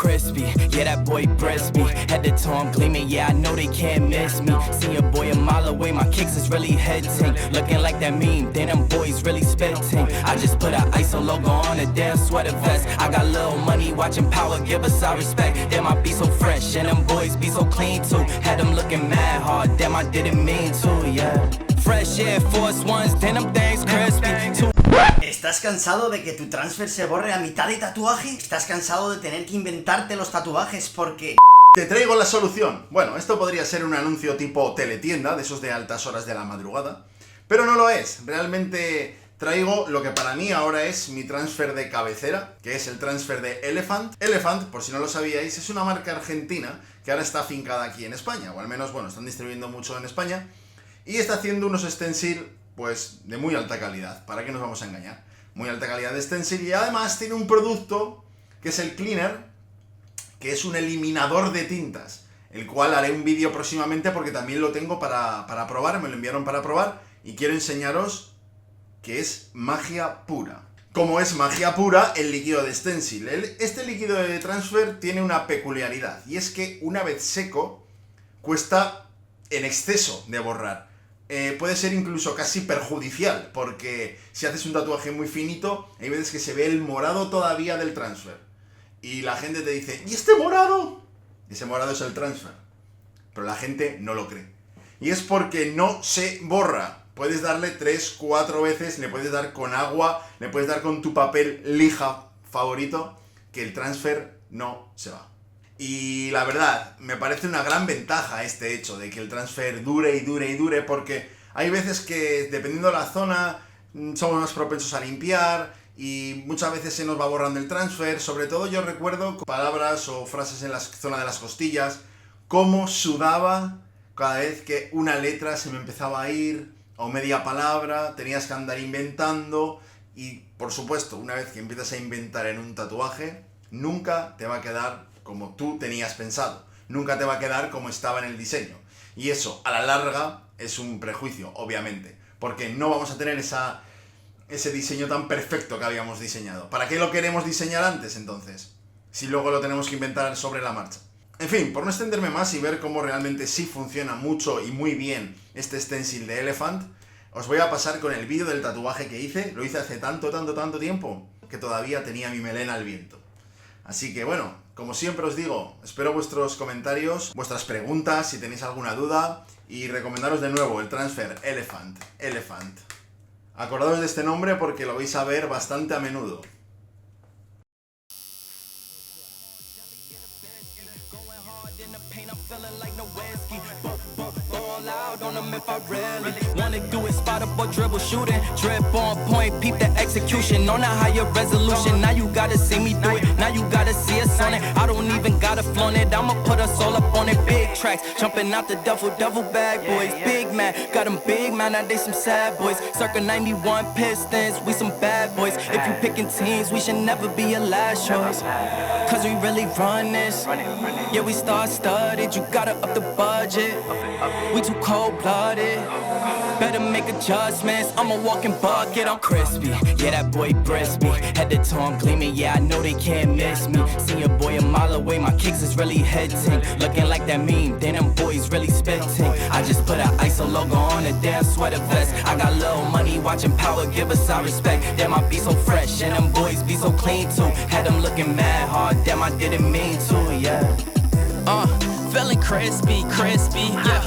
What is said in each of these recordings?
crispy, yeah, that boy breast me. Head to toe, I'm gleaming, yeah, I know they can't miss me. See a boy a mile away, my kicks is really hitting. Looking like that meme, then them boys really spitting. I just put a ISO logo on a damn sweater vest. I got little money, watching power, give us our respect. Damn, I be so fresh, and them boys be so clean too. Had them looking mad hard, damn, I didn't mean to, yeah. Fresh Air Force Ones, then them things crispy too. ¿Estás cansado de que tu transfer se borre a mitad de tatuaje? ¿Estás cansado de tener que inventarte los tatuajes porque... Te traigo la solución. Bueno, esto podría ser un anuncio tipo teletienda, de esos de altas horas de la madrugada, pero no lo es. Realmente traigo lo que para mí ahora es mi transfer de cabecera, que es el transfer de Elephant. Elephant, por si no lo sabíais, es una marca argentina que ahora está afincada aquí en España, o al menos, bueno, están distribuyendo mucho en España, y está haciendo unos stencil, pues, de muy alta calidad. ¿Para qué nos vamos a engañar? Muy alta calidad de stencil, y además tiene un producto que es el cleaner, que es un eliminador de tintas, el cual haré un vídeo próximamente porque también lo tengo para probar, me lo enviaron para probar, y quiero enseñaros que es magia pura. Como es magia pura el líquido de stencil. Este líquido de transfer tiene una peculiaridad, y es que una vez seco, cuesta en exceso de borrar. Puede ser incluso casi perjudicial, porque si haces un tatuaje muy finito, hay veces que se ve el morado todavía del transfer. Y la gente te dice, ¿y este morado? Ese morado es el transfer. Pero la gente no lo cree. Y es porque no se borra. Puedes darle 3, 4 veces, le puedes dar con agua, le puedes dar con tu papel lija favorito, que el transfer no se va. Y la verdad, me parece una gran ventaja este hecho de que el transfer dure y dure y dure, porque hay veces que, dependiendo de la zona, somos más propensos a limpiar, y muchas veces se nos va borrando el transfer. Sobre todo yo recuerdo palabras o frases en la zona de las costillas, cómo sudaba cada vez que una letra se me empezaba a ir, o media palabra, tenías que andar inventando, y por supuesto, una vez que empiezas a inventar en un tatuaje, nunca te va a quedar como tú tenías pensado, nunca te va a quedar como estaba en el diseño, y eso a la larga es un prejuicio, obviamente, porque no vamos a tener ese diseño tan perfecto que habíamos diseñado. ¿Para qué lo queremos diseñar antes, entonces? Si luego lo tenemos que inventar sobre la marcha. En fin, por no extenderme más y ver cómo realmente sí funciona mucho y muy bien este stencil de Elephant, os voy a pasar con el vídeo del tatuaje que hice. Lo hice hace tanto tiempo, que todavía tenía mi melena al viento. Así que bueno, como siempre os digo, espero vuestros comentarios, vuestras preguntas, si tenéis alguna duda, y recomendaros de nuevo el transfer Elephant. Acordaos de este nombre porque lo vais a ver bastante a menudo. On them if I really wanna do it, spot up or dribble, shooting, drip on point, peep the execution on a higher resolution. Now you gotta see me do it, now you gotta see us on it. I don't even gotta flaunt it, I'ma put us all up on it. Big tracks, jumping out the devil bag boys. Big man, got them big man, now they some sad boys. Circa 91 Pistons, we some bad boys. If you picking teams, we should never be your last choice, cause we really run this. Yeah, we star-studded, you gotta up the budget. We too cold-blooded, better make adjustments. I'm a walking bucket, I'm crispy, yeah, that boy breast me. Head to toe, I'm gleaming, yeah, I know they can't miss me. See a boy a mile away, my kicks is really hitting. Looking like that meme, then them boys really spitting. I just put a ISO logo on a damn sweater vest. I got little money, watching power, give us our respect. Damn, I be so fresh, and them boys be so clean too. Had them looking mad hard, damn, I didn't mean to, yeah. Feeling crispy, yeah.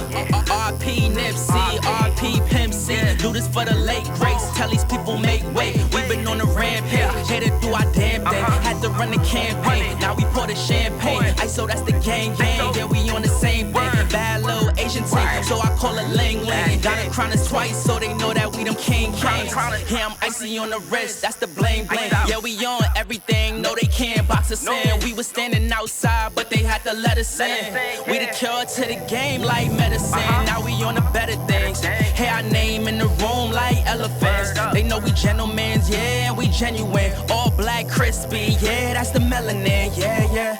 RP Nipsey, RP Pimp C. Do this for the late greats, tell these people make way. We've been on the rampage, headed through our damn thing. Had to run the campaign, now we pour the champagne. ISO, that's the gang, yeah, we on the same thing. Bad little Asian team, so I call it Ling Ling. Gotta crown us twice, so they know that we them king kings. Yeah, I'm icy on the wrist, that's the bling bling. Yeah, we on everything, no they can't box us in. We was standing outside, but they had to let us in. We the cure to the game like medicine. Now we on the better things. Hear our name in the room like elephants. They know we gentlemen, yeah, we genuine. All black, crispy, yeah, that's the melanin, yeah.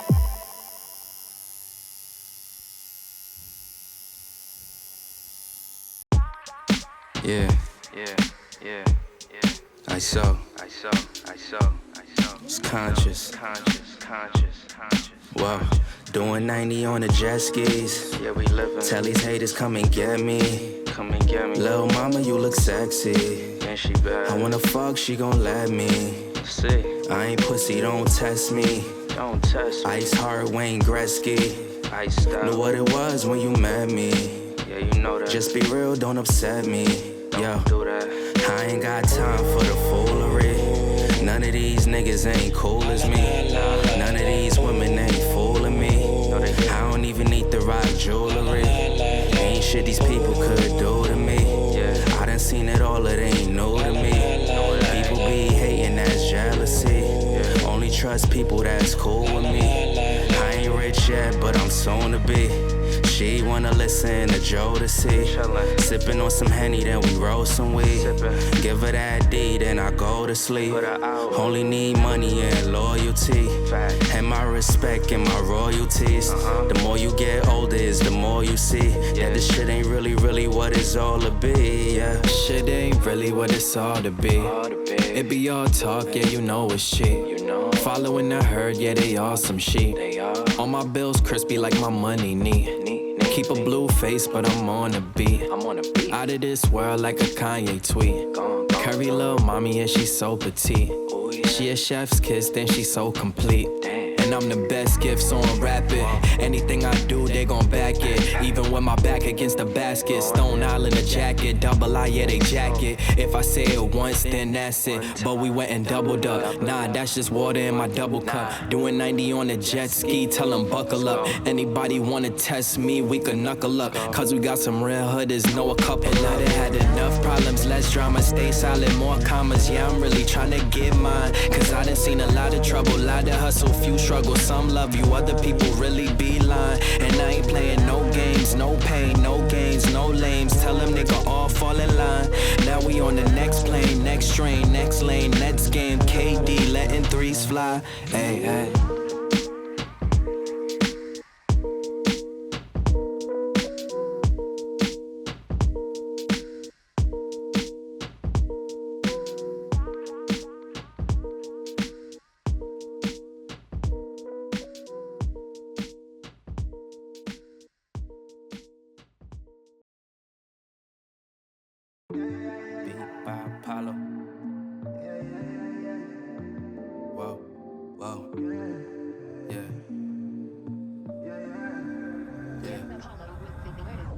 Yeah. I saw. It's conscious. Whoa, doing 90 on the jet skis. Yeah, we living. Tell these haters come and get me. Come and get me. Lil' mama, you look sexy. And she bad. I wanna fuck, she gon' let me. See. I ain't pussy, don't test me. Don't test me. Ice hard, Wayne Gretzky. Ice style. Knew what it was when you met me. Yeah, you know that. Just be real, don't upset me. Don't do that. I ain't got time for the foolery. None of these niggas ain't cool as me. None of these women ain't fooling me. I don't even need the right jewelry. Ain't shit these people could do to me. I done seen it all, it ain't new to me. People be hating, that's jealousy. Only trust people that's cool with me. I ain't rich yet, but I'm soon to be. She wanna listen to Jodeci. Sippin' on some Henny, then we roll some weed. Give her that D, then I go to sleep. Only need money and loyalty. And my respect and my royalties. The more you get older is the more you see. Yeah, this shit ain't really what it's all to be. Yeah, shit ain't really what it's all to be. It be all talk, yeah, you know it's cheap. Following the herd, yeah, they all some sheep. All my bills crispy like my money neat. Keep a blue face, but I'm on a beat. Out of this world like a Kanye tweet. Curvy little mommy and she's so petite. She a chef's kiss, then she's so complete. And I'm the best gift, so I'm rapid. Anything I do, they gon' back it. Even with my back against the basket. Stone Island a jacket, double I, yeah, they jacket. If I say it once, then that's it. But we went and doubled up. Nah, that's just water in my double cup. Doing 90 on a jet ski, tell them buckle up. Anybody wanna test me, we can knuckle up. Cause we got some real hooders, know a couple. And I done had enough problems, less drama, stay silent, more commas. Yeah, I'm really tryna get mine. Cause I done seen a lot of trouble, lot of hustle, few struggles. Some love you, other people really be lying. And I ain't playing no games, no pain, no games, no lames. Tell them nigga all fall in line. Now we on the next plane, next train, next lane, next game. KD letting threes fly. Hey, hey. Apollo. Whoa, whoa, yeah.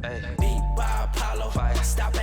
Hey. Beat by Apollo, stop